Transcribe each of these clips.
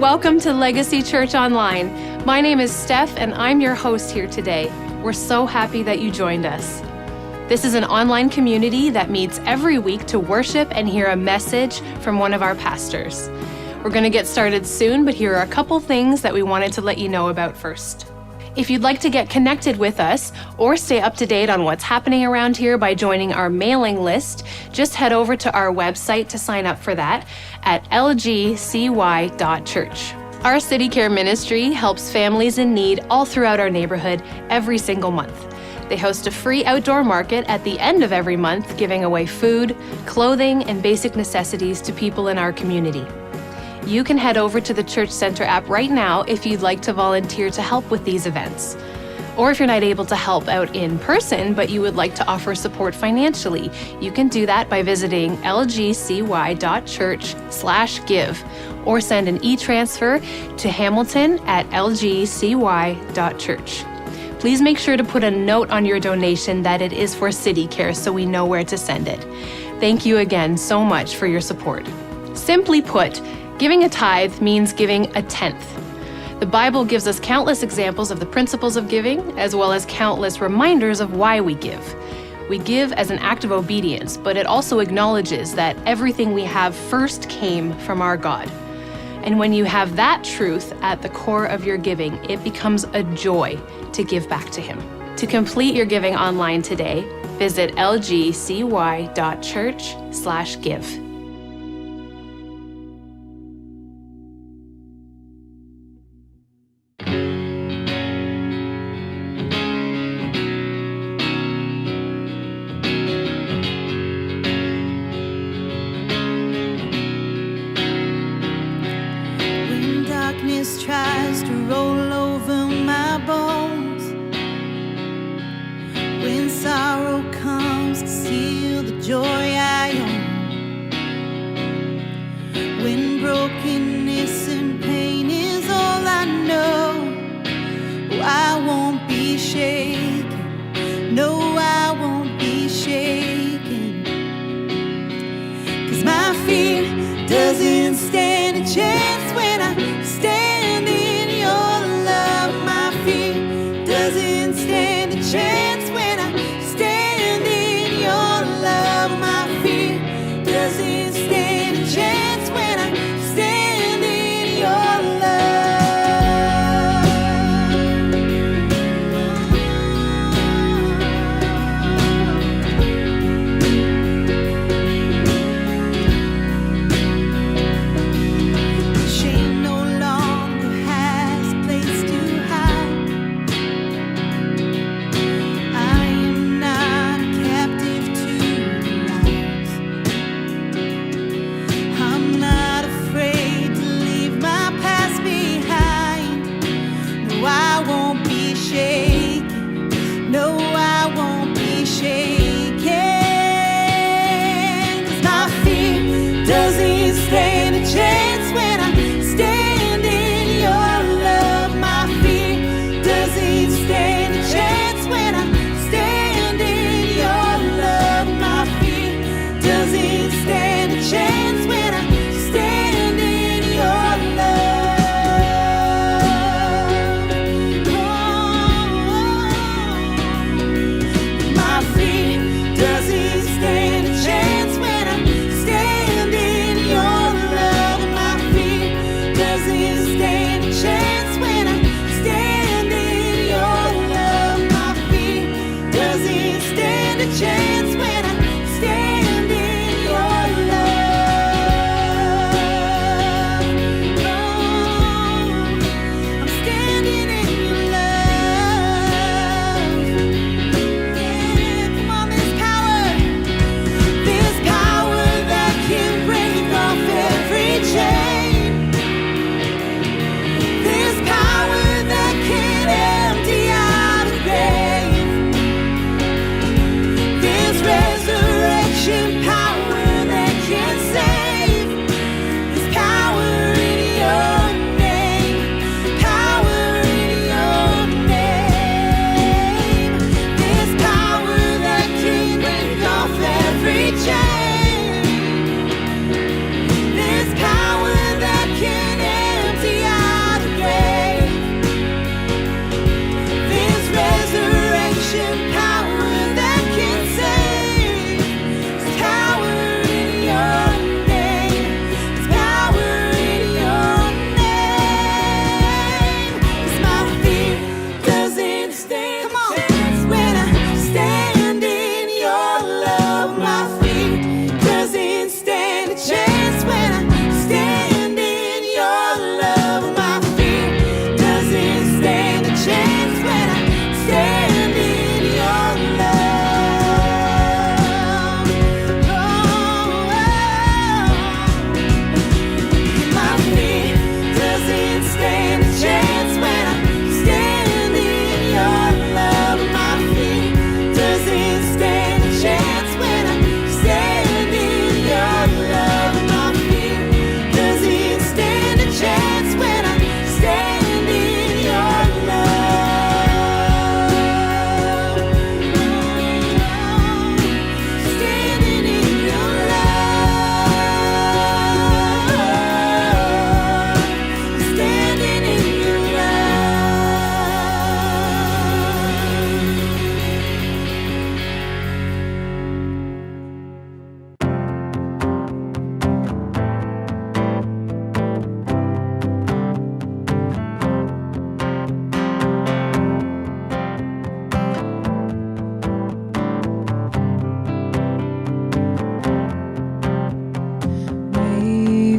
Welcome to Legacy Church Online. My name is Steph, and I'm your host here today. We're so happy that you joined us. This is an online community that meets every week to worship and hear a message from one of our pastors. We're going to get started soon, but here are a couple things that we wanted to let you know about first. If you'd like to get connected with us or stay up to date on what's happening around here by joining our mailing list, just head over to our website to sign up for that at lgcy.church. Our City Care ministry helps families in need all throughout our neighborhood every single month. They host a free outdoor market at the end of every month, giving away food, clothing, and basic necessities to people in our community. You can head over to the Church Center app right now if you'd like to volunteer to help with these events. Or if you're not able to help out in person, but you would like to offer support financially, you can do that by visiting lgcy.church/give or send an e-transfer to hamilton@lgcy.church. Please make sure to put a note on your donation that it is for City Care so we know where to send it. Thank you again so much for your support. Simply put, giving a tithe means giving a tenth. The Bible gives us countless examples of the principles of giving, as well as countless reminders of why we give. We give as an act of obedience, but it also acknowledges that everything we have first came from our God. And when you have that truth at the core of your giving, it becomes a joy to give back to Him. To complete your giving online today, visit lgcy.church/give. Tries to roll over my bones, when sorrow comes to steal the joy I own, when brokenness and pain is all I know, I won't be shaken, no, I won't be shaken, 'cause my fear doesn't stand a chance when I stand in your love. My fear doesn't stand a chance when I stand in your love. My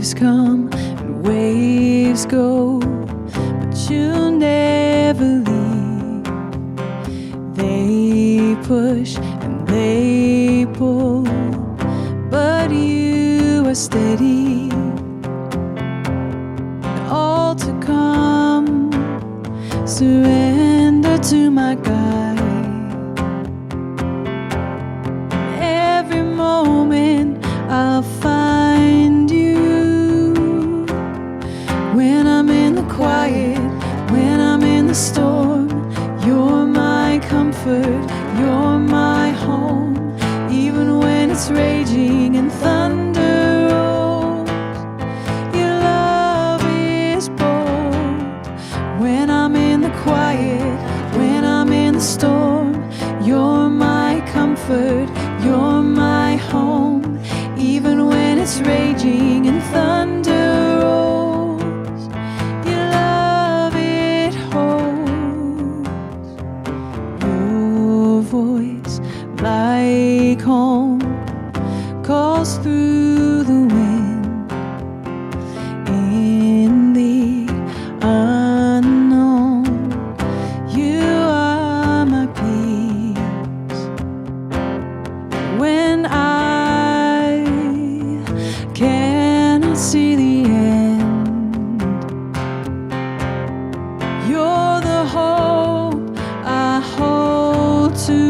Waves come and waves go, but you'll never leave. They push and they pull, but you are steady. All to come, surrender to my guide. Every moment I'll find you. When I'm in the quiet, when I'm in the storm, you're my comfort, you're my home. Even when it's raging and thunder rolls, your love is bold. When I'm in the quiet, when I'm in the storm, you're my comfort, you're my home. Even when it's raging and thunder rolls, your love it holds. Your voice like home calls through the wind. In the unknown, you are my peace. When I cannot see the end, you're the hope I hold to.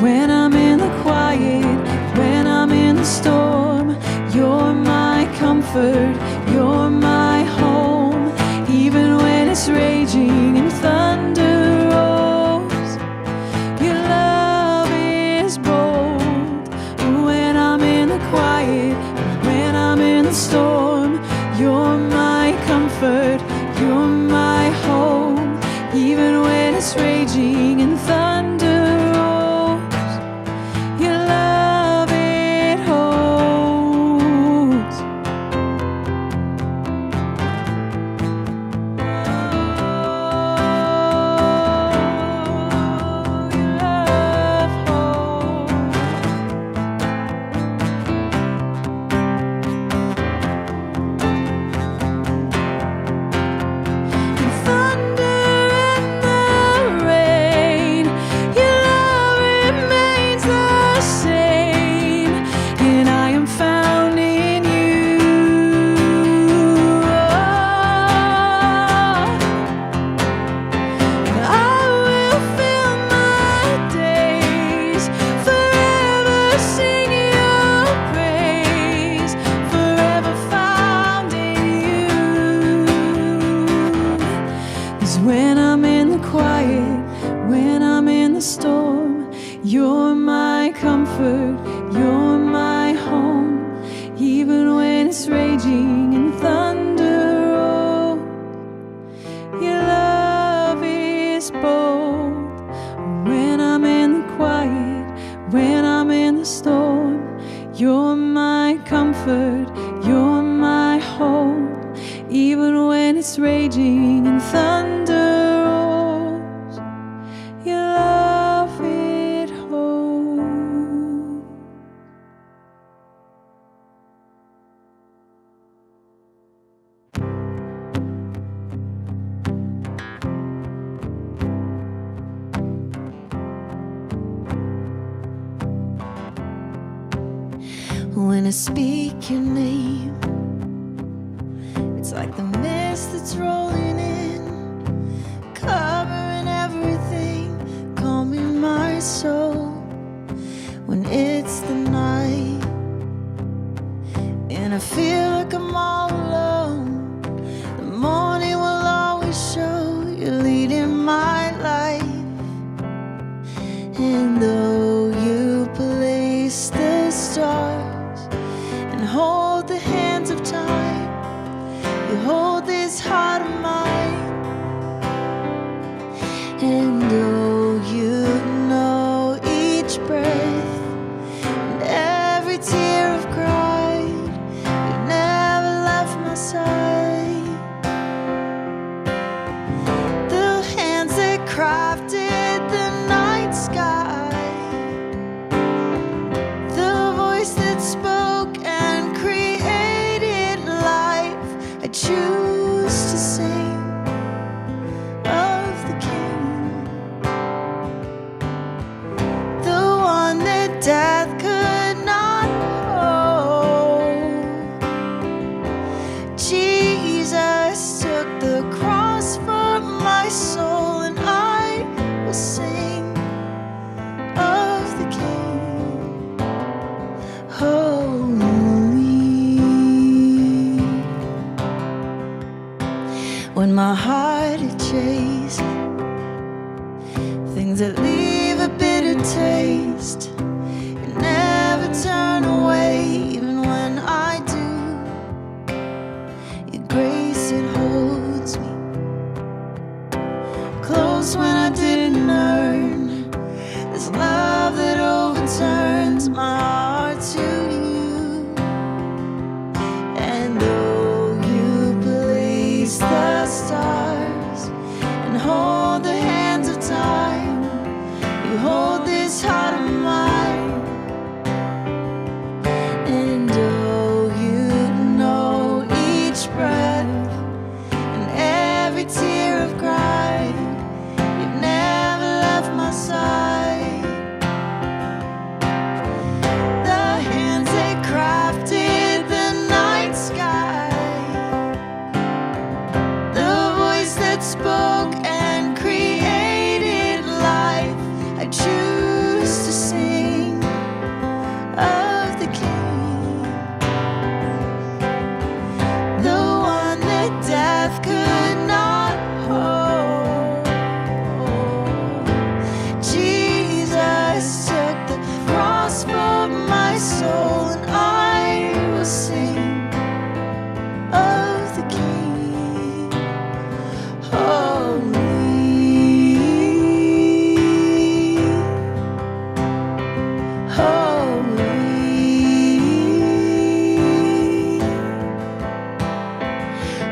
When I'm in the quiet, when I'm in the storm, you're my comfort, you're my home. Even when it's raging and thunder rolls, your love is bold. When I'm in the quiet, when I'm in the storm, you're my comfort, you're my home. Even when it's raging and thunder rolls, your love it holds. Your love holds. The thunder and the rain, your love remains the same, and I am found in you. I will fill my days forever sing your praise, forever found in you. 'Cause when I'm in the quiet, when I'm in the storm, you're my comfort, you're my home. Even when it's raging and thunder rolls, your love is bold. When I'm in the quiet, when I'm in the storm, you're my comfort, you're my home. Even when it's raging and thunder rolls, your love it holds. When I speak your name, it's like the mist that's rolling in, covering everything, calming my soul. When it's the night and I feel like I'm all alone, the morning will always show you're leading my life. And though you place the stars and hold the hands of time, you hold this heart of mine. And though you know each breath and my heart to chase things that leave a bitter taste. You never turn away, even when I do. Your grace, it holds me close when I didn't earn this love that overturns my heart to you. And though you place the stars and hold the hands of time, you hold this heart of mine. And oh, you know each breath and every tear I've cried. You've never left my side. The hands that crafted the night sky, the voice that spoke and created life, I choose to sing of the King, the one that death could not hold. Jesus took the cross for my soul, and I will sing of the King. Holy, holy,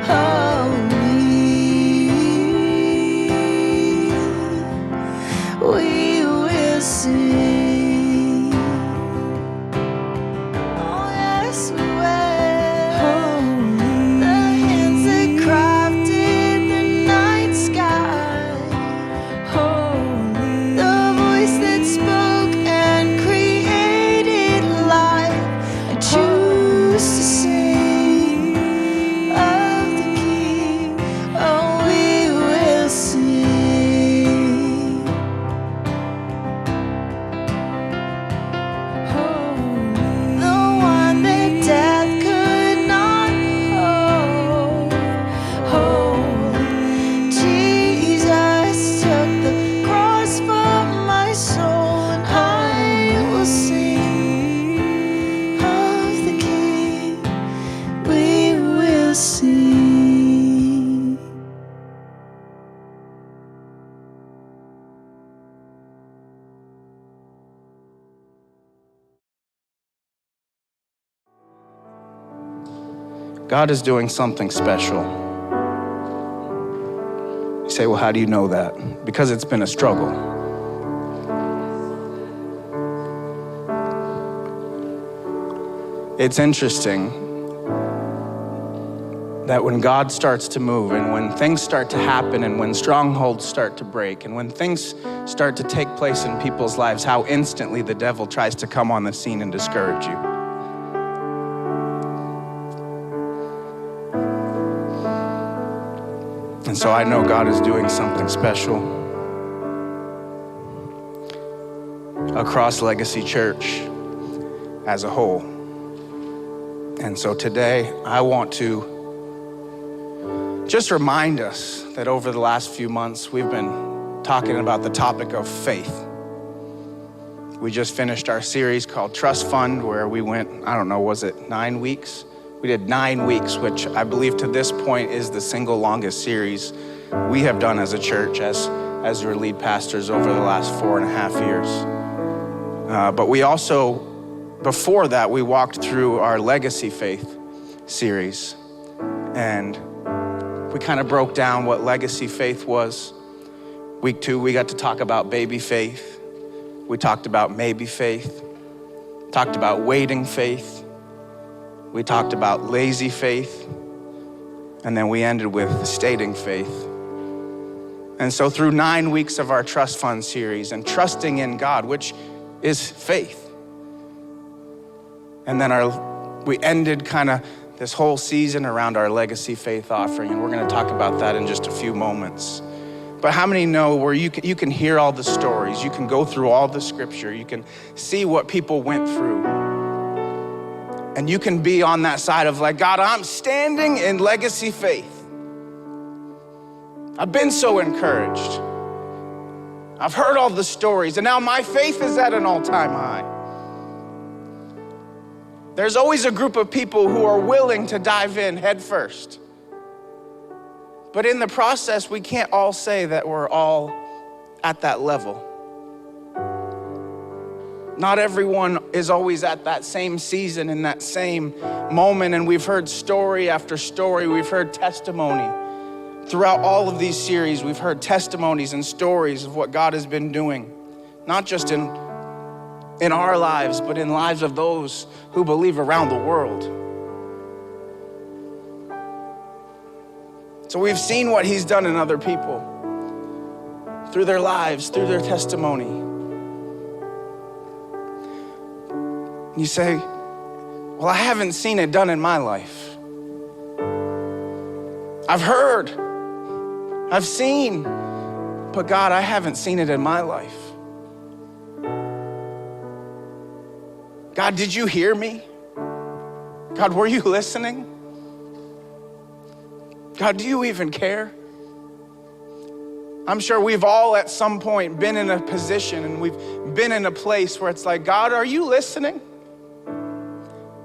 holy, we will sing. Oh yes, we will. The hands that crafted the night sky, the voice that spoke and created life, I choose to sing of the King. Oh, we will sing. The one that death could not hold. Jesus took the cross for my soul, and I will sing of the King. We will sing. God is doing something special. You say, well, how do you know that? Because it's been a struggle. It's interesting that when God starts to move and when things start to happen and when strongholds start to break and when things start to take place in people's lives, how instantly the devil tries to come on the scene and discourage you. And so I know God is doing something special across Legacy Church as a whole. And so today I want to just remind us that over the last few months we've been talking about the topic of faith. We just finished our series called Trust Fund, where we went, I don't know, was it 9 weeks? We did 9 weeks, which I believe to this point is the single longest series we have done as a church, as your lead pastors over the last 4.5 years. But we also, before that, we walked through our Legacy Faith series, and we kind of broke down what Legacy Faith was. Week 2, we got to talk about baby faith. We talked about maybe faith, talked about waiting faith. We talked about lazy faith, and then we ended with stating faith. And so through 9 weeks of our Trust Fund series and trusting in God, which is faith. And then we ended kind of this whole season around our Legacy Faith offering, and we're gonna talk about that in just a few moments. But how many know where you can hear all the stories, you can go through all the scripture, you can see what people went through, and you can be on that side of like, God, I'm standing in Legacy Faith. I've been so encouraged. I've heard all the stories, and now my faith is at an all-time high. There's always a group of people who are willing to dive in head first. But in the process, we can't all say that we're all at that level. Not everyone is always at that same season, in that same moment, and we've heard story after story, we've heard testimony. Throughout all of these series, we've heard testimonies and stories of what God has been doing, not just in our lives, but in lives of those who believe around the world. So we've seen what he's done in other people, through their lives, through their testimony. You say, well, I haven't seen it done in my life. I've heard, I've seen, but God, I haven't seen it in my life. God, did you hear me? God, were you listening? God, do you even care? I'm sure we've all at some point been in a position and we've been in a place where it's like, God, are you listening?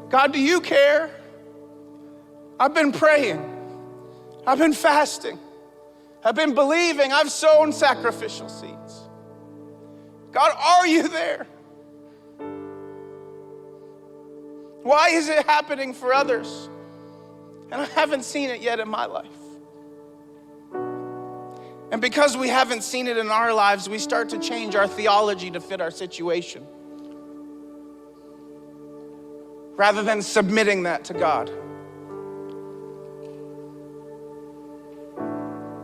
God, do you care? I've been praying. I've been fasting. I've been believing. I've sown sacrificial seeds. God, are you there? Why is it happening for others? And I haven't seen it yet in my life. And because we haven't seen it in our lives, we start to change our theology to fit our situation, rather than submitting that to God.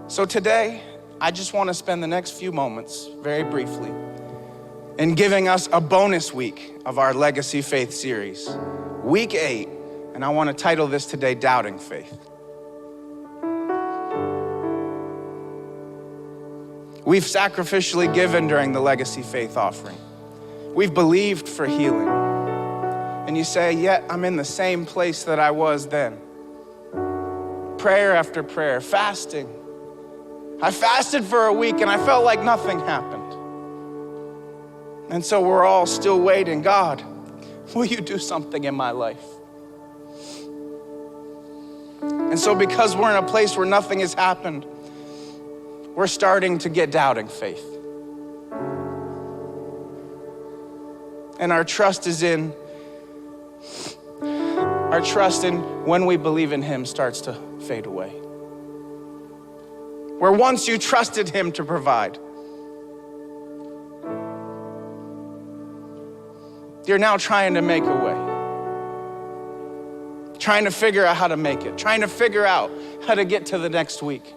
So today, I just want to spend the next few moments, very briefly, in giving us a bonus week of our Legacy Faith series, week 8, and I want to title this today, Doubting Faith. We've sacrificially given during the Legacy Faith offering. We've believed for healing. And you say, yet I'm in the same place that I was then. Prayer after prayer, fasting. I fasted for a week and I felt like nothing happened. And so we're all still waiting. God, will you do something in my life? And so because we're in a place where nothing has happened, we're starting to get doubting faith. And our trust in when we believe in him starts to fade away. Where once you trusted him to provide, you're now trying to make a way. Trying to figure out how to make it. Trying to figure out how to get to the next week.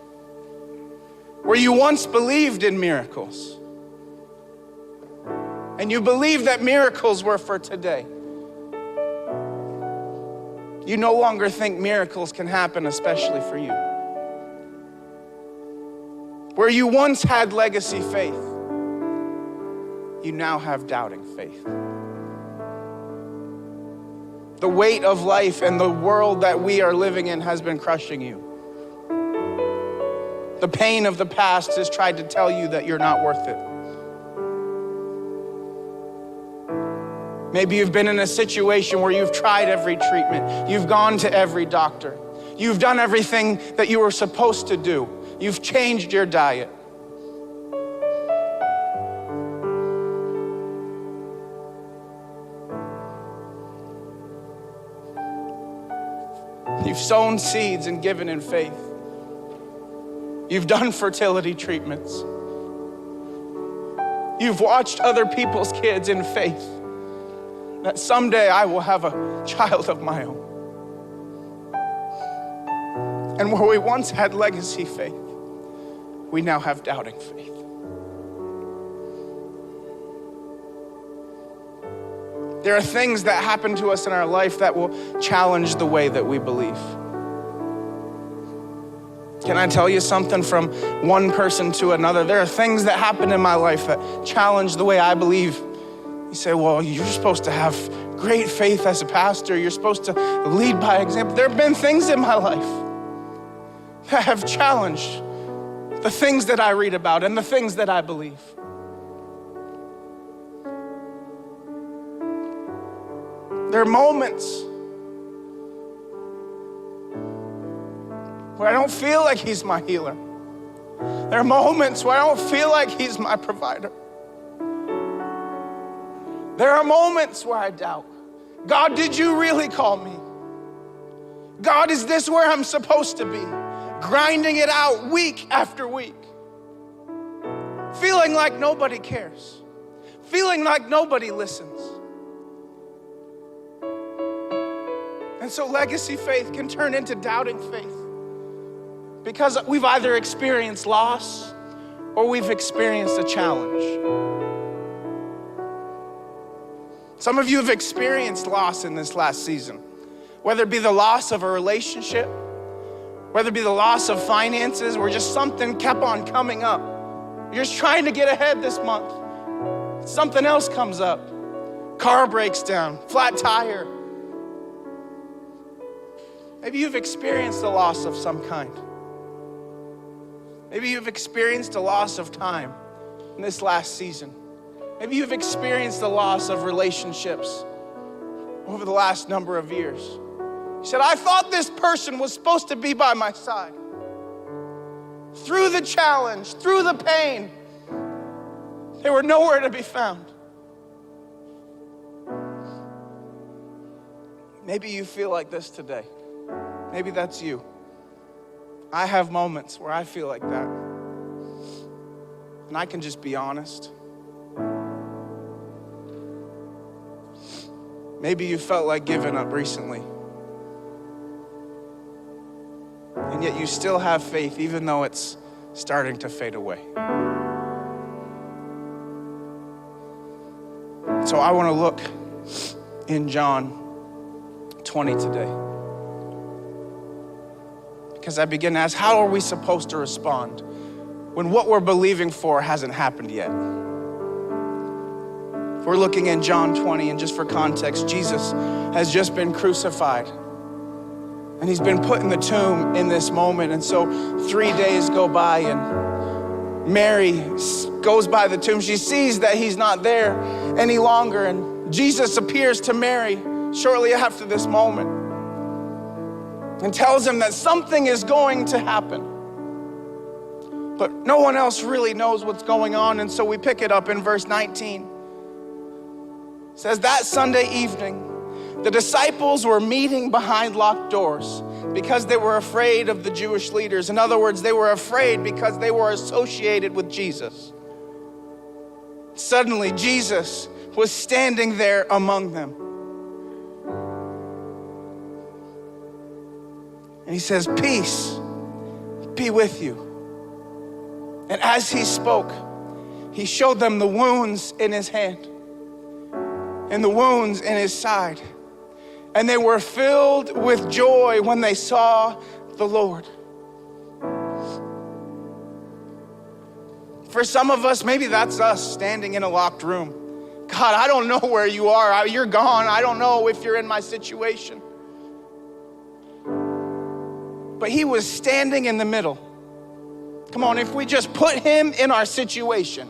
Where you once believed in miracles, and you believed that miracles were for today, you no longer think miracles can happen, especially for you. Where you once had legacy faith, you now have doubting faith. The weight of life and the world that we are living in has been crushing you. The pain of the past has tried to tell you that you're not worth it. Maybe you've been in a situation where you've tried every treatment. You've gone to every doctor. You've done everything that you were supposed to do. You've changed your diet. You've sown seeds and given in faith. You've done fertility treatments. You've watched other people's kids in faith, that someday I will have a child of my own. And where we once had legacy faith, we now have doubting faith. There are things that happen to us in our life that will challenge the way that we believe. Can I tell you something from one person to another? There are things that happen in my life that challenge the way I believe. You say, well, you're supposed to have great faith as a pastor. You're supposed to lead by example. There have been things in my life that have challenged the things that I read about and the things that I believe. There are moments where I don't feel like he's my healer. There are moments where I don't feel like he's my provider. There are moments where I doubt. God, did you really call me? God, is this where I'm supposed to be? Grinding it out week after week. Feeling like nobody cares. Feeling like nobody listens. And so legacy faith can turn into doubting faith because we've either experienced loss or we've experienced a challenge. Some of you have experienced loss in this last season, whether it be the loss of a relationship, whether it be the loss of finances, or just something kept on coming up. You're just trying to get ahead this month. Something else comes up. Car breaks down, flat tire. Maybe you've experienced the loss of some kind. Maybe you've experienced a loss of time in this last season. Maybe you've experienced the loss of relationships over the last number of years. You said, I thought this person was supposed to be by my side. Through the challenge, through the pain, they were nowhere to be found. Maybe you feel like this today. Maybe that's you. I have moments where I feel like that. And I can just be honest. Maybe you felt like giving up recently. And yet you still have faith even though it's starting to fade away. So I want to look in John 20 today. Because I begin to ask, how are we supposed to respond when what we're believing for hasn't happened yet? We're looking in John 20, and just for context, Jesus has just been crucified. And he's been put in the tomb in this moment. And so 3 days go by, and Mary goes by the tomb. She sees that he's not there any longer. And Jesus appears to Mary shortly after this moment and tells him that something is going to happen. But no one else really knows what's going on. And so we pick it up in verse 19. It says, that Sunday evening, the disciples were meeting behind locked doors because they were afraid of the Jewish leaders. In other words, they were afraid because they were associated with Jesus. Suddenly, Jesus was standing there among them. And he says, peace be with you. And as he spoke, he showed them the wounds in his hand and the wounds in his side. And they were filled with joy when they saw the Lord. For some of us, maybe that's us standing in a locked room. God, I don't know where you are. You're gone. I don't know if you're in my situation. But he was standing in the middle. Come on, if we just put him in our situation,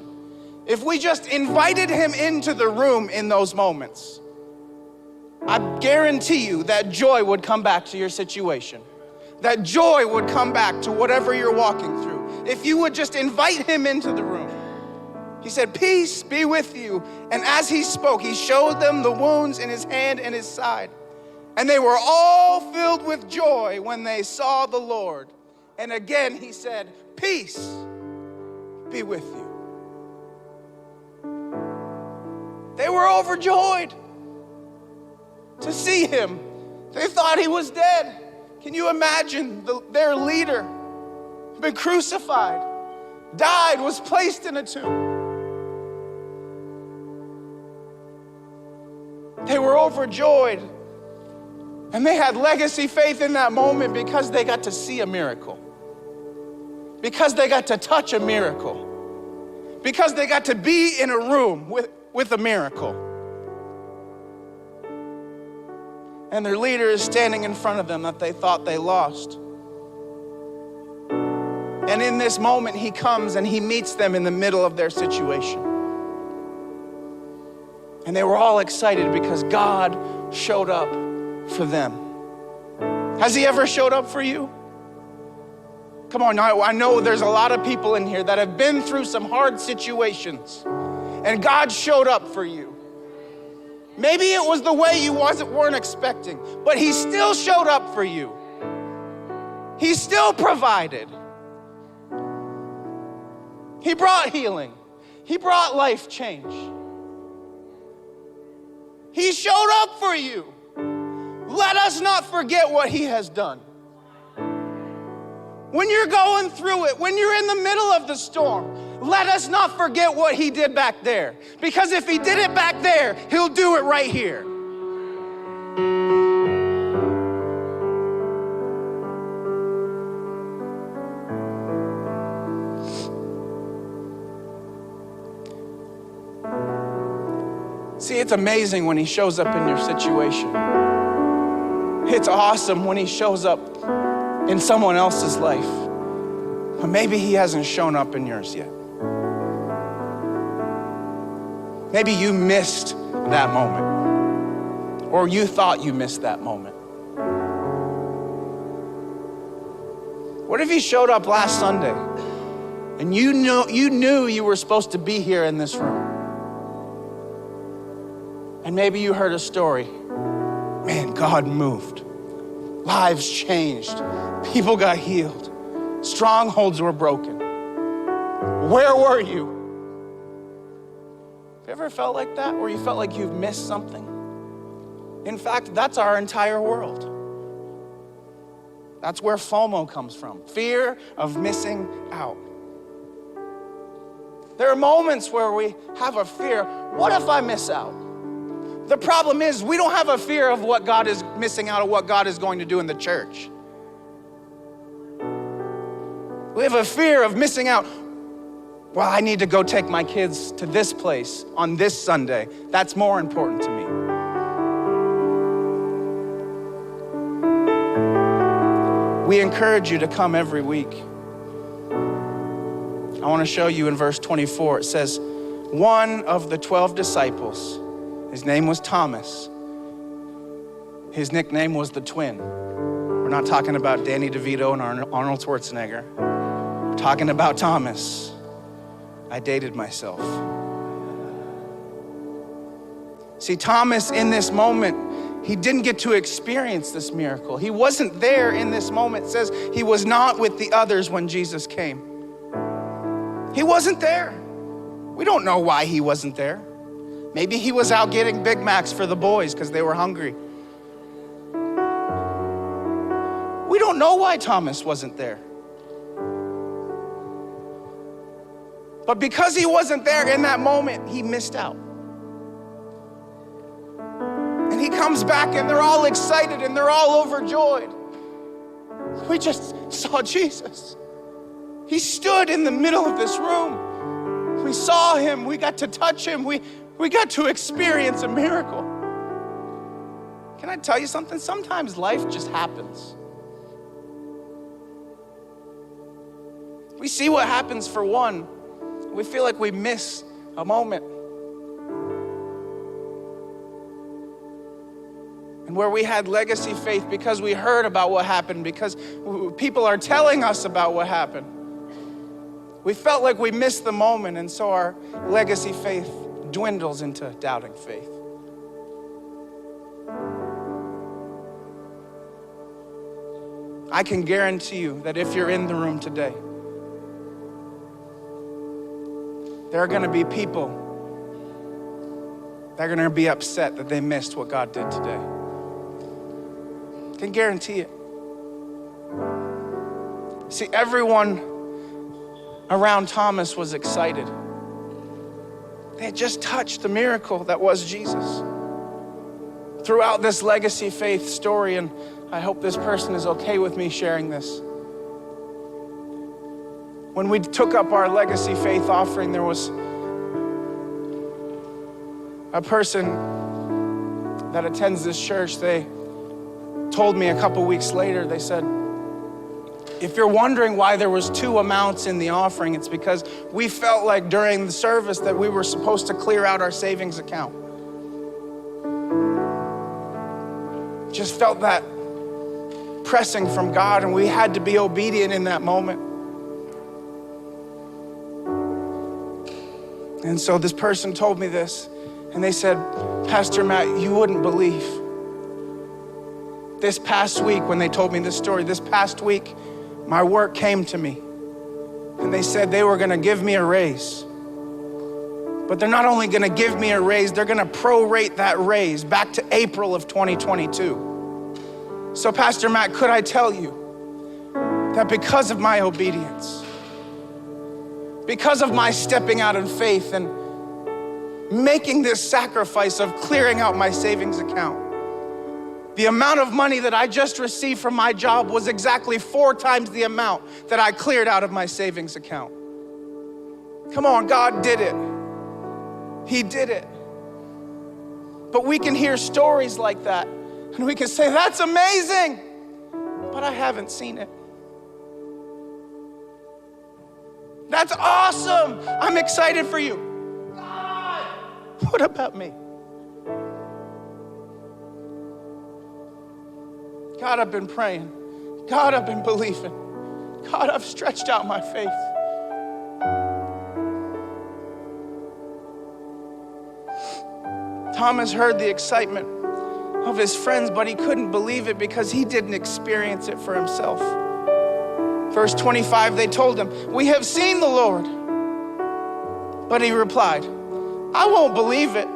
if we just invited him into the room in those moments, I guarantee you that joy would come back to your situation. That joy would come back to whatever you're walking through. If you would just invite him into the room. He said, peace be with you. And as he spoke, he showed them the wounds in his hand and his side. And they were all filled with joy when they saw the Lord. And again he said, peace be with you. They were overjoyed to see him. They thought he was dead. Can you imagine their leader been crucified, died, was placed in a tomb? They were overjoyed. And they had legacy faith in that moment because they got to see a miracle. Because they got to touch a miracle. Because they got to be in a room with a miracle. And their leader is standing in front of them that they thought they lost. And in this moment, he comes and he meets them in the middle of their situation. And they were all excited because God showed up for them. Has he ever showed up for you? Come on, I know there's a lot of people in here that have been through some hard situations, and God showed up for you. Maybe it was the way you weren't expecting, but he still showed up for you. He still provided. He brought healing. He brought life change. He showed up for you. Let us not forget what he has done. When you're going through it, when you're in the middle of the storm, let us not forget what he did back there. Because if he did it back there, he'll do it right here. See, it's amazing when he shows up in your situation. It's awesome when he shows up in someone else's life. But maybe he hasn't shown up in yours yet. Maybe you missed that moment. Or you thought you missed that moment. What if he showed up last Sunday and you knew you were supposed to be here in this room? And maybe you heard a story. Man, God moved. Lives changed. People got healed. Strongholds were broken. Where were you? Have you ever felt like that, where you felt like you've missed something? In fact, that's our entire world. That's where FOMO comes from. Fear of missing out. There are moments where we have a fear. What if I miss out? The problem is we don't have a fear of what God is missing out, of what God is going to do in the church. We have a fear of missing out. Well, I need to go take my kids to this place on this Sunday. That's more important to me. We encourage you to come every week. I want to show you in verse 24. It says, one of the 12 disciples, his name was Thomas. His nickname was the Twin. We're not talking about Danny DeVito and Arnold Schwarzenegger. We're talking about Thomas. I dated myself. See, Thomas, in this moment, he didn't get to experience this miracle. He wasn't there in this moment. It says he was not with the others when Jesus came. He wasn't there. We don't know why he wasn't there. Maybe he was out getting Big Macs for the boys because they were hungry. We don't know why Thomas wasn't there. But because he wasn't there in that moment, he missed out. And he comes back and they're all excited and they're all overjoyed. We just saw Jesus. He stood in the middle of this room. We saw him, we got to touch him, we got to experience a miracle. Can I tell you something? Sometimes life just happens. We see what happens for one. We feel like we miss a moment. And where we had legacy faith because we heard about what happened, because people are telling us about what happened. We felt like we missed the moment, and so our legacy faith dwindles into doubting faith. I can guarantee you that if you're in the room today, there are going to be people that are going to be upset that they missed what God did today. I can guarantee it. See, everyone around Thomas was excited. They had just touched the miracle that was Jesus. Throughout this legacy faith story, and I hope this person is okay with me sharing this. When we took up our legacy faith offering, there was a person that attends this church. They told me a couple weeks later, they said, If you're wondering why there was 2 amounts in the offering, it's because we felt like during the service that we were supposed to clear out our savings account. Just felt that pressing from God, and we had to be obedient in that moment. And so this person told me this, and they said, Pastor Matt, you wouldn't believe. This past week, when they told me this story, this past week, my work came to me, and they said they were gonna give me a raise. But they're not only gonna give me a raise, they're gonna prorate that raise back to April of 2022. So Pastor Matt, could I tell you that because of my obedience, because of my stepping out in faith and making this sacrifice of clearing out my savings account, the amount of money that I just received from my job was exactly 4 times the amount that I cleared out of my savings account. Come on, God did it. He did it. But we can hear stories like that, and we can say, that's amazing, but I haven't seen it. That's awesome. I'm excited for you. God, what about me? God, I've been praying. God, I've been believing. God, I've stretched out my faith. Thomas heard the excitement of his friends, but he couldn't believe it because he didn't experience it for himself. Verse 25, they told him, we have seen the Lord. But he replied, I won't believe it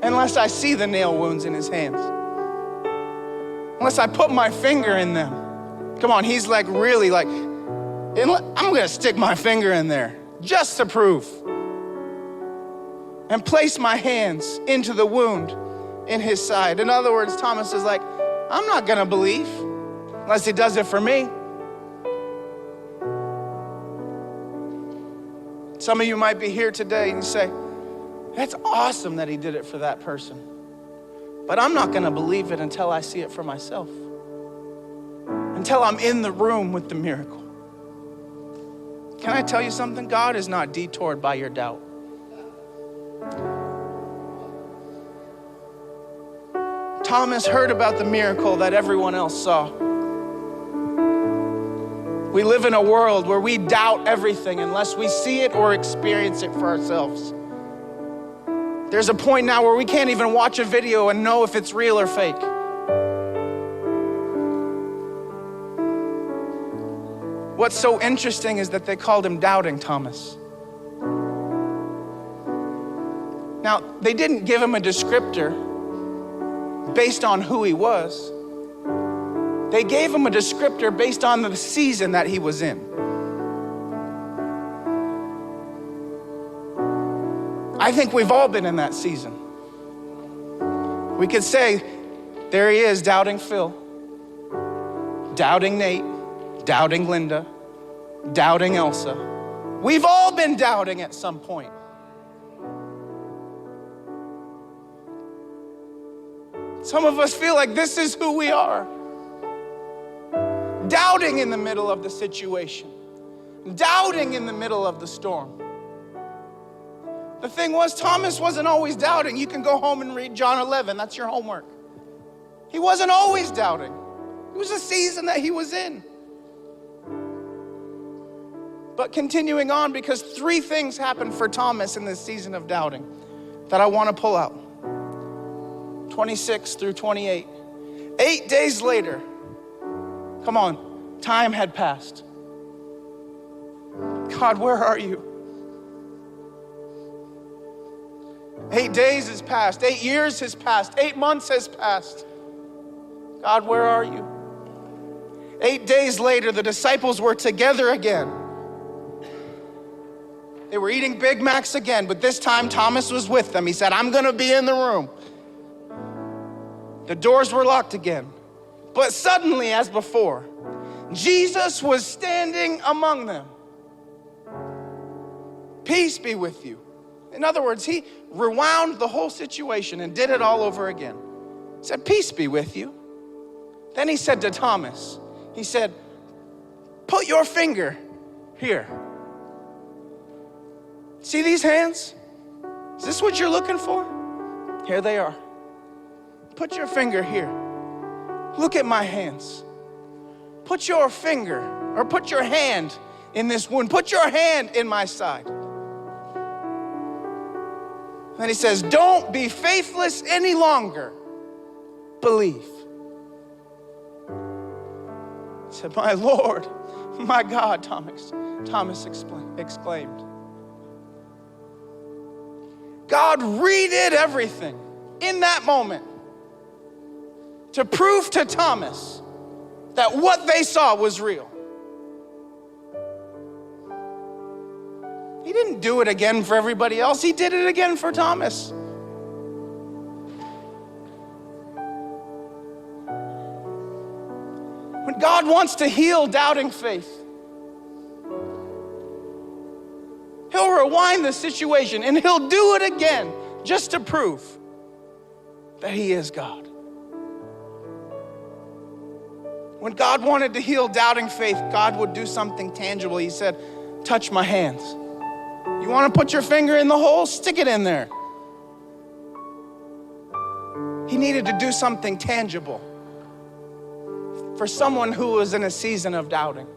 unless I see the nail wounds in his hands. Unless I put my finger in them. Come on, he's like really like, I'm gonna stick my finger in there just to prove. And place my hands into the wound in his side. In other words, Thomas is like, I'm not gonna believe unless he does it for me. Some of you might be here today and say, that's awesome that he did it for that person. But I'm not gonna believe it until I see it for myself. Until I'm in the room with the miracle. Can I tell you something? God is not detoured by your doubt. Thomas heard about the miracle that everyone else saw. We live in a world where we doubt everything unless we see it or experience it for ourselves. There's a point now where we can't even watch a video and know if it's real or fake. What's so interesting is that they called him Doubting Thomas. Now, they didn't give him a descriptor based on who he was. They gave him a descriptor based on the season that he was in. I think we've all been in that season. We could say, there he is, doubting Phil, doubting Nate, doubting Linda, doubting Elsa. We've all been doubting at some point. Some of us feel like this is who we are. Doubting in the middle of the situation. Doubting in the middle of the storm. The thing was, Thomas wasn't always doubting. You can go home and read John 11. That's your homework. He wasn't always doubting. It was a season that he was in. But continuing on, because 3 things happened for Thomas in this season of doubting that I want to pull out. 26 through 28. 8 days later, come on, time had passed. God, where are you? 8 days has passed, 8 years has passed, 8 months has passed. God, where are you? 8 days later, the disciples were together again. They were eating Big Macs again, but this time Thomas was with them. He said, I'm gonna be in the room. The doors were locked again. But suddenly, as before, Jesus was standing among them. Peace be with you. In other words, he rewound the whole situation and did it all over again. He said, peace be with you. Then he said to Thomas, he said, put your finger here. See these hands? Is this what you're looking for? Here they are. Put your finger here. Look at my hands. Put your finger, or put your hand in this wound. Put your hand in my side. Then he says, don't be faithless any longer. Believe. He said, my Lord, my God, Thomas exclaimed. God redid everything in that moment to prove to Thomas that what they saw was real. He didn't do it again for everybody else. He did it again for Thomas. When God wants to heal doubting faith, He'll rewind the situation and He'll do it again just to prove that He is God. When God wanted to heal doubting faith, God would do something tangible. He said, touch my hands. You want to put your finger in the hole? Stick it in there. He needed to do something tangible for someone who was in a season of doubting.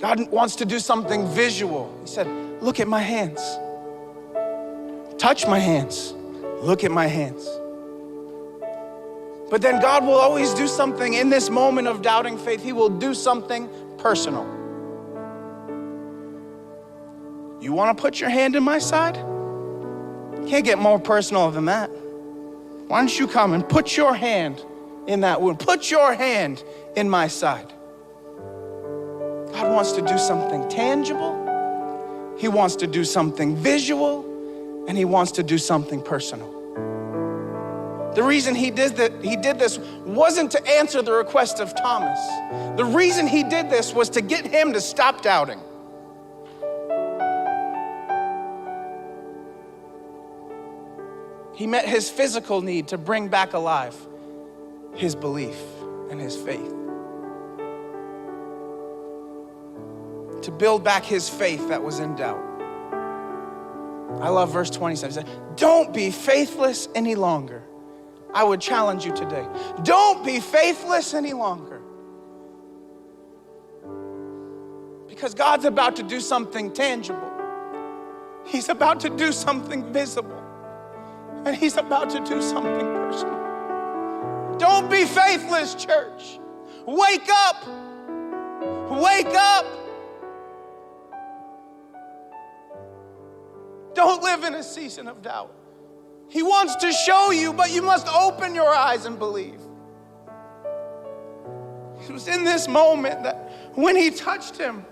God wants to do something visual. He said, look at my hands. Touch my hands. Look at my hands. But then God will always do something in this moment of doubting faith. He will do something personal. You want to put your hand in my side? Can't get more personal than that. Why don't you come and put your hand in that wound? Put your hand in my side. God wants to do something tangible. He wants to do something visual, and He wants to do something personal. The reason he did this wasn't to answer the request of Thomas. The reason He did this was to get him to stop doubting. He met his physical need to bring back alive his belief and his faith. To build back his faith that was in doubt. I love verse 27. He said, don't be faithless any longer. I would challenge you today. Don't be faithless any longer. Because God's about to do something tangible. He's about to do something visible. And He's about to do something personal. Don't be faithless, church. Wake up. Wake up. Don't live in a season of doubt. He wants to show you, but you must open your eyes and believe. It was in this moment that when He touched him,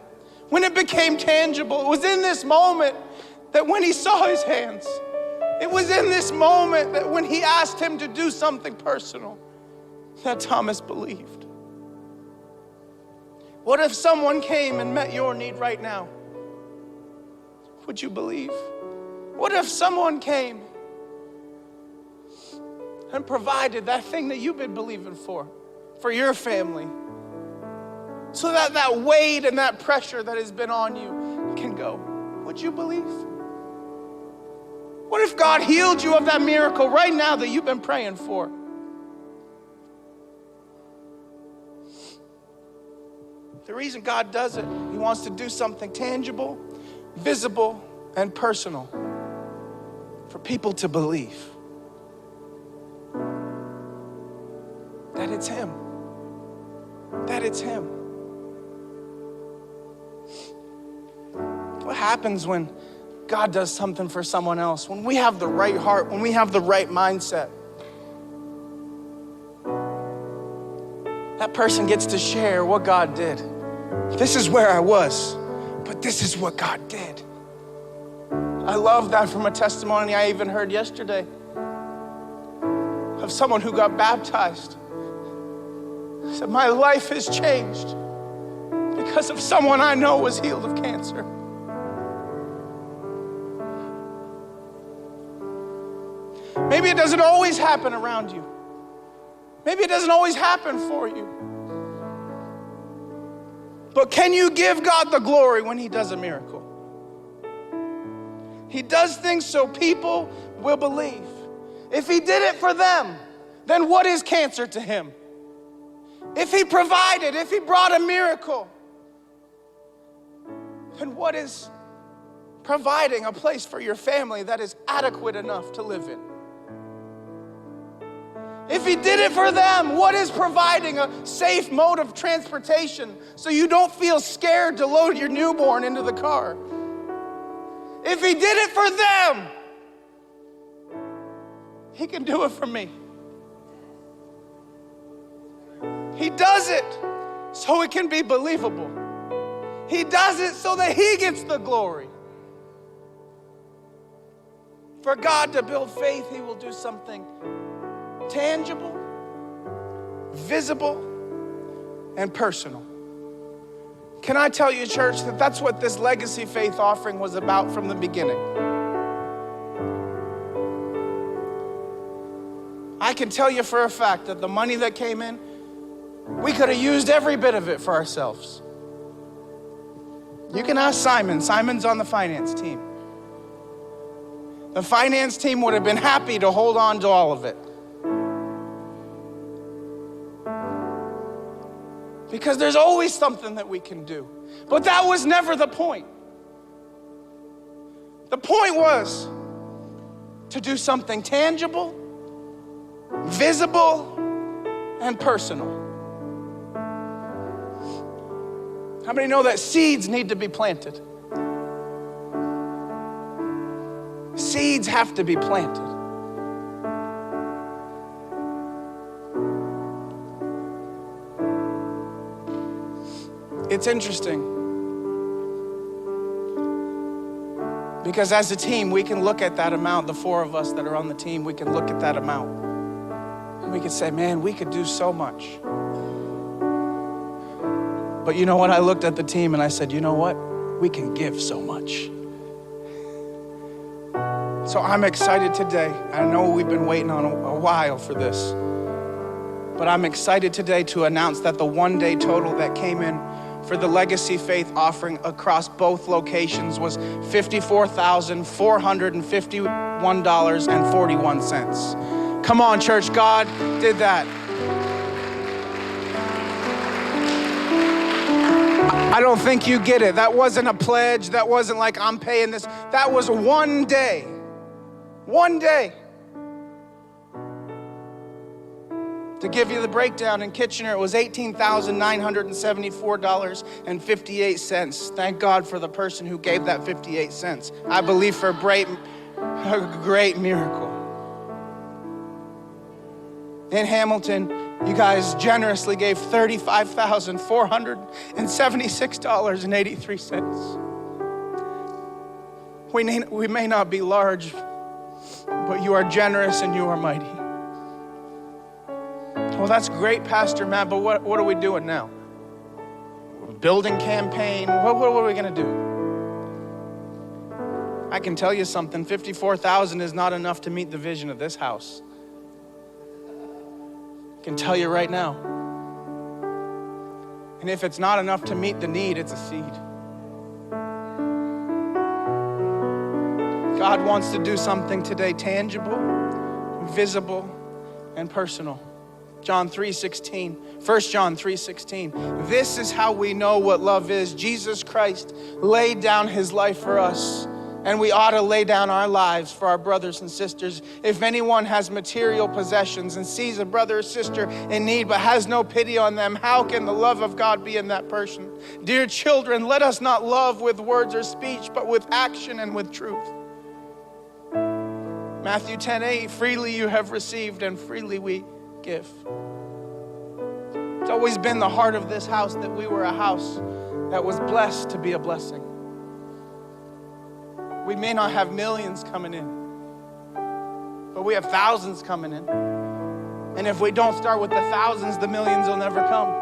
when it became tangible, it was in this moment that when he saw his hands, it was in this moment that when He asked him to do something personal, that Thomas believed. What if someone came and met your need right now? Would you believe? What if someone came and provided that thing that you've been believing for your family, so that that weight and that pressure that has been on you can go? Would you believe? What if God healed you of that miracle right now that you've been praying for? The reason God does it, He wants to do something tangible, visible, and personal for people to believe that it's Him. That it's Him. What happens when God does something for someone else? When we have the right heart, when we have the right mindset, that person gets to share what God did. This is where I was, but this is what God did. I love that from a testimony I even heard yesterday of someone who got baptized. Said, my life has changed because of someone I know was healed of cancer. Maybe it doesn't always happen around you. Maybe it doesn't always happen for you. But can you give God the glory when he does a miracle? He does things so people will believe. If he did it for them, then what is cancer to him? If he provided, if he brought a miracle, then what is providing a place for your family that is adequate enough to live in? If he did it for them, what is providing a safe mode of transportation so you don't feel scared to load your newborn into the car? If he did it for them, he can do it for me. He does it so it can be believable. He does it so that he gets the glory. For God to build faith, he will do something tangible, visible, and personal. Can I tell you, church, that that's what this legacy faith offering was about from the beginning? I can tell you for a fact that the money that came in, we could have used every bit of it for ourselves. You can ask Simon. Simon's on the finance team. The finance team would have been happy to hold on to all of it. Because there's always something that we can do. But that was never the point. The point was to do something tangible, visible, and personal. How many know that seeds need to be planted? Seeds have to be planted. It's interesting because as a team, we can look at that amount, the four of us that are on the team, we can look at that amount and we can say, man, we could do so much. But you know what? I looked at the team and I said, you know what? We can give so much. So I'm excited today. I know we've been waiting on a while for this, but I'm excited today to announce that the one-day total that came in for the Legacy Faith offering across both locations was $54,451.41. Come on, church, God did that. I don't think you get it. That wasn't a pledge. That wasn't like I'm paying this. That was one day. One day. To give you the breakdown, in Kitchener, it was $18,974.58. Thank God for the person who gave that 58 cents. I believe for a great miracle. In Hamilton, you guys generously gave $35,476.83. We may not be large, but you are generous and you are mighty. Well, that's great, Pastor Matt, but what are we doing now? Building campaign, what are we gonna do? I can tell you something, 54,000 is not enough to meet the vision of this house. I can tell you right now. And if it's not enough to meet the need, it's a seed. God wants to do something today tangible, visible, and personal. John 3:16, 1 John 3:16. This is how we know what love is. Jesus Christ laid down his life for us, and we ought to lay down our lives for our brothers and sisters. If anyone has material possessions and sees a brother or sister in need but has no pity on them, how can the love of God be in that person? Dear children, let us not love with words or speech, but with action and with truth. Matthew 10:8, freely you have received and freely we give. It's always been the heart of this house that we were a house that was blessed to be a blessing. We may not have millions coming in, but we have thousands coming in. And if we don't start with the thousands, the millions will never come.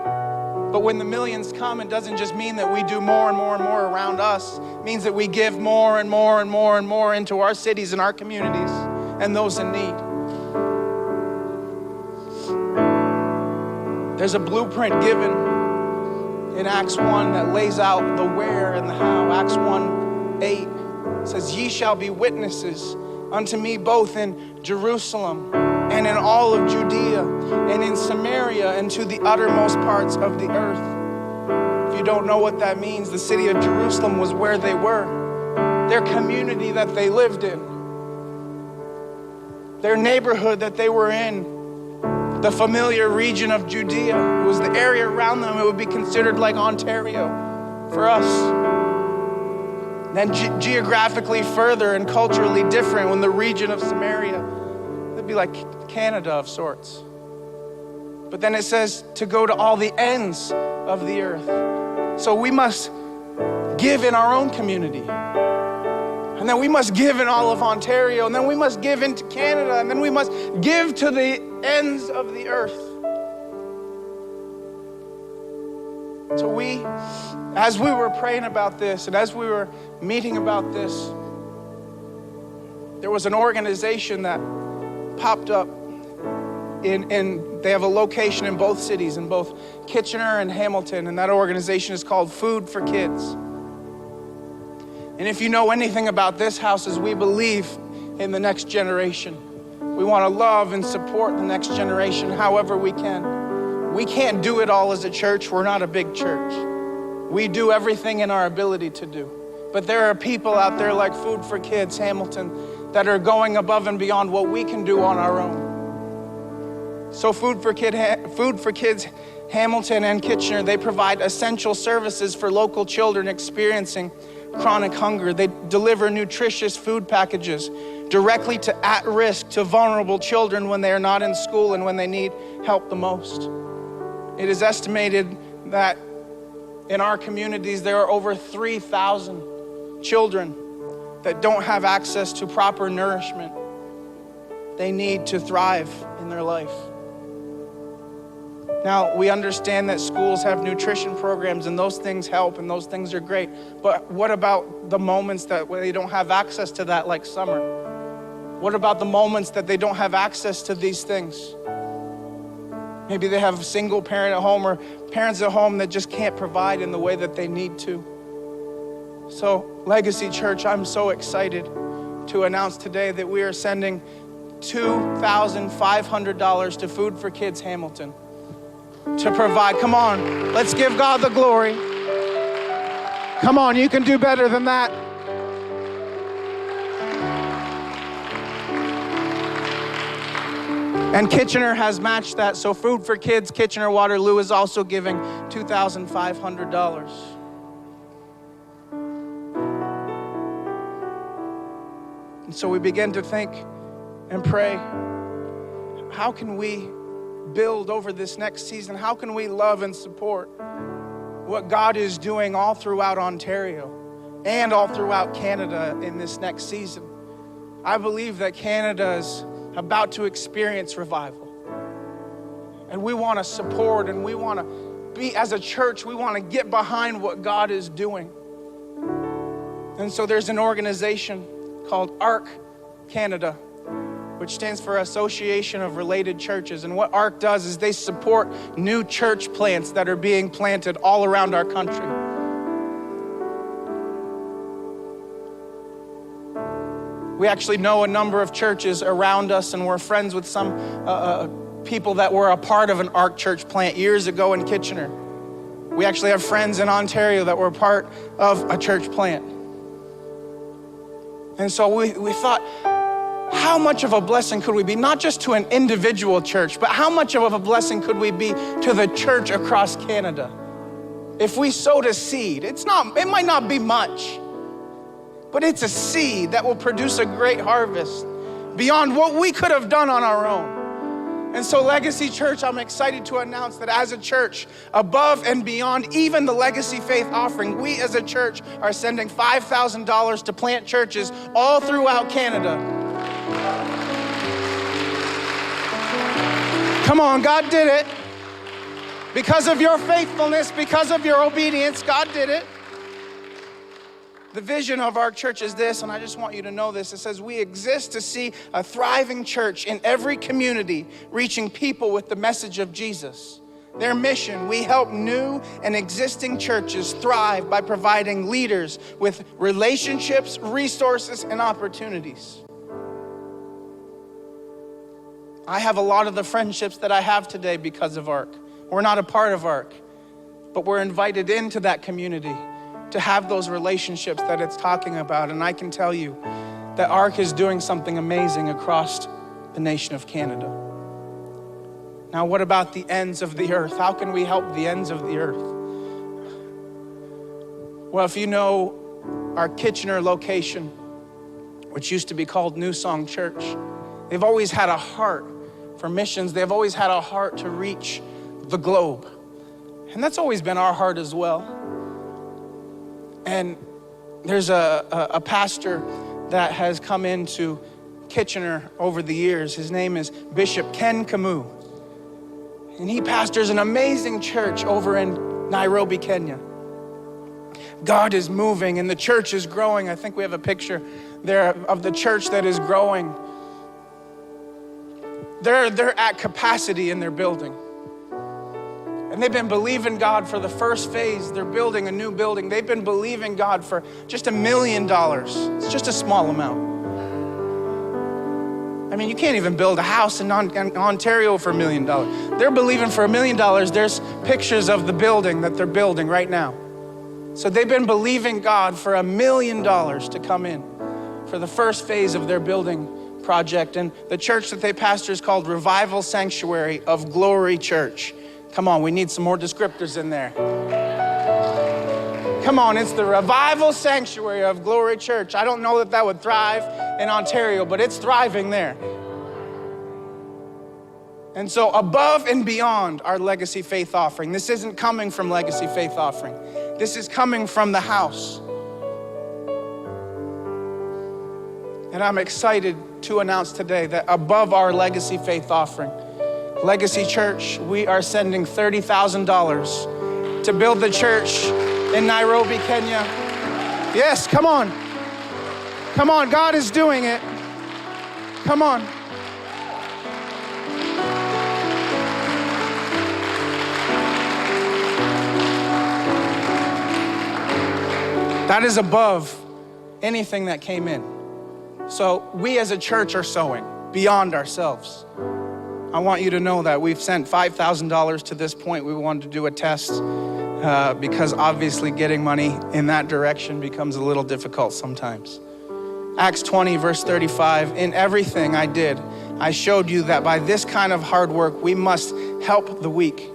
But when the millions come, it doesn't just mean that we do more and more and more around us. It means that we give more and more and more and more into our cities and our communities and those in need. There's a blueprint given in Acts 1 that lays out the where and the how. Acts 1:8 says, "Ye shall be witnesses unto me both in Jerusalem and in all of Judea and in Samaria and to the uttermost parts of the earth." If you don't know what that means, the city of Jerusalem was where they were, their community that they lived in, their neighborhood that they were in, the familiar region of Judea. It was the area around them. It would be considered like Ontario for us. Then geographically further and culturally different, when the region of Samaria, it'd be like Canada of sorts. But then it says to go to all the ends of the earth. So we must give in our own community. And then we must give in all of Ontario. And then we must give into Canada. And then we must give to the ends of the earth. So as we were praying about this and as we were meeting about this, there was an organization that popped up they have a location in both cities, in both Kitchener and Hamilton, and that organization is called Food for Kids. And if you know anything about this house, is we believe in the next generation. We want to love and support the next generation however we can. We can't do it all as a church. We're not a big church. We do everything in our ability to do. But there are people out there like Food for Kids Hamilton that are going above and beyond what we can do on our own. So Food for Kids Hamilton and Kitchener, they provide essential services for local children experiencing chronic hunger. They deliver nutritious food packages directly to at-risk, to vulnerable children when they are not in school and when they need help the most. It is estimated that in our communities, there are over 3,000 children that don't have access to proper nourishment they need to thrive in their life. Now, we understand that schools have nutrition programs and those things help and those things are great. But what about the moments that they don't have access to that, like summer? What about the moments that they don't have access to these things? Maybe they have a single parent at home or parents at home that just can't provide in the way that they need to. So, Legacy Church, I'm so excited to announce today that we are sending $2,500 to Food for Kids Hamilton to provide. Come on, let's give God the glory. Come on, you can do better than that. And Kitchener has matched that. So Food for Kids Kitchener-Waterloo is also giving $2,500. And so we begin to think and pray, how can we build over this next season? How can we love and support what God is doing all throughout Ontario and all throughout Canada in this next season? I believe that Canada is about to experience revival. And we want to support, and we want to be, as a church, we want to get behind what God is doing. And so there's an organization called ARC Canada, which stands for Association of Related Churches. And what ARC does is they support new church plants that are being planted all around our country. We actually know a number of churches around us, and we're friends with some people that were a part of an ARC church plant years ago in Kitchener. We actually have friends in Ontario that were part of a church plant. And so we thought, how much of a blessing could we be, not just to an individual church, but how much of a blessing could we be to the church across Canada? If we sowed a seed, it might not be much, but it's a seed that will produce a great harvest beyond what we could have done on our own. And so Legacy Church, I'm excited to announce that as a church, above and beyond even the Legacy Faith offering, we as a church are sending $5,000 to plant churches all throughout Canada. Come on, God did it. Because of your faithfulness, because of your obedience, God did it. The vision of our church is this, and I just want you to know this. It says we exist to see a thriving church in every community reaching people with the message of Jesus. Their mission: we help new and existing churches thrive by providing leaders with relationships, resources, and opportunities. I have a lot of the friendships that I have today because of ARC. We're not a part of ARC, but we're invited into that community to have those relationships that it's talking about. And I can tell you that ARC is doing something amazing across the nation of Canada. Now, what about the ends of the earth? How can we help the ends of the earth? Well, if you know our Kitchener location, which used to be called New Song Church, they've always had a heart for missions. They've always had a heart to reach the globe. And that's always been our heart as well. And there's a pastor that has come into Kitchener over the years. His name is Bishop Ken Camus. And he pastors an amazing church over in Nairobi, Kenya. God is moving and the church is growing. I think we have a picture there of the church that is growing. They're at capacity in their building. And they've been believing God for the first phase. They're building a new building. They've been believing God for just $1 million. It's just a small amount. I mean, you can't even build a house in Ontario for $1 million. They're believing for $1 million. There's pictures of the building that they're building right now. So they've been believing God for $1 million to come in for the first phase of their building project. And the church that they pastor is called Revival Sanctuary of Glory Church. Come on, we need some more descriptors in there. Come on, it's the Revival Sanctuary of Glory Church. I don't know that that would thrive in Ontario, but it's thriving there. And so above and beyond our Legacy Faith Offering, this isn't coming from Legacy Faith Offering. This is coming from the house. And I'm excited to announce today that above our Legacy Faith Offering, Legacy Church, we are sending $30,000 to build the church in Nairobi, Kenya. Yes, come on. Come on, God is doing it. Come on. That is above anything that came in. So we as a church are sowing beyond ourselves. I want you to know that we've sent $5,000 to this point. We wanted to do a test because obviously getting money in that direction becomes a little difficult sometimes. Acts 20, verse 35, in everything I did, I showed you that by this kind of hard work, we must help the weak.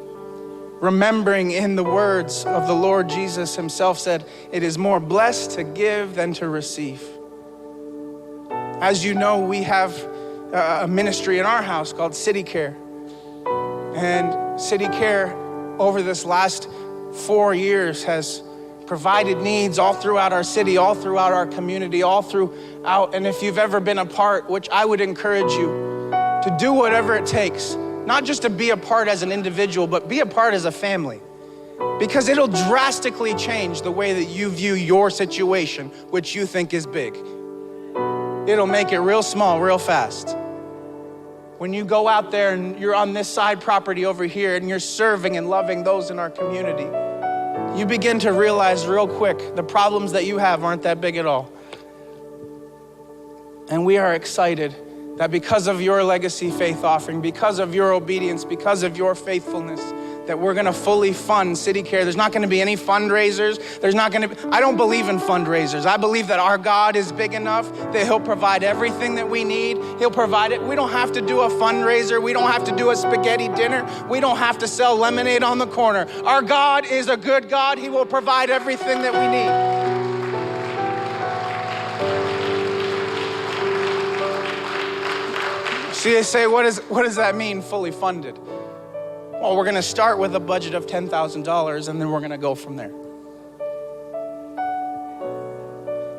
Remembering in the words of the Lord Jesus himself said, it is more blessed to give than to receive. As you know, we have a ministry in our house called City Care. And City Care over this last 4 years has provided needs all throughout our city, all throughout our community, all throughout. And if you've ever been a part, which I would encourage you to do whatever it takes, not just to be a part as an individual, but be a part as a family. Because it'll drastically change the way that you view your situation, which you think is big. It'll make it real small, real fast. When you go out there and you're on this side property over here and you're serving and loving those in our community, you begin to realize real quick the problems that you have aren't that big at all. And we are excited that because of your Legacy Faith Offering, because of your obedience, because of your faithfulness, that we're gonna fully fund City Care. There's not gonna be any fundraisers. I don't believe in fundraisers. I believe that our God is big enough that he'll provide everything that we need. He'll provide it. We don't have to do a fundraiser. We don't have to do a spaghetti dinner. We don't have to sell lemonade on the corner. Our God is a good God. He will provide everything that we need. So you say, what does that mean, fully funded? Well, we're gonna start with a budget of $10,000 and then we're gonna go from there.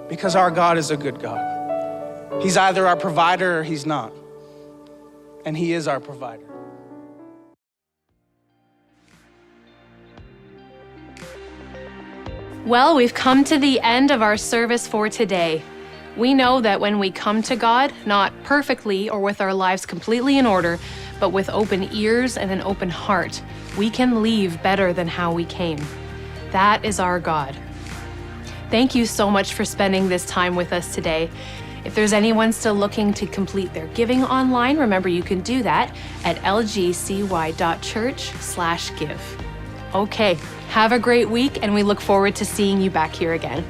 Because our God is a good God. He's either our provider or he's not. And he is our provider. Well, we've come to the end of our service for today. We know that when we come to God, not perfectly or with our lives completely in order, but with open ears and an open heart, we can leave better than how we came. That is our God. Thank you so much for spending this time with us today. If there's anyone still looking to complete their giving online, remember you can do that at lgcy.church/give. Okay, have a great week, and we look forward to seeing you back here again.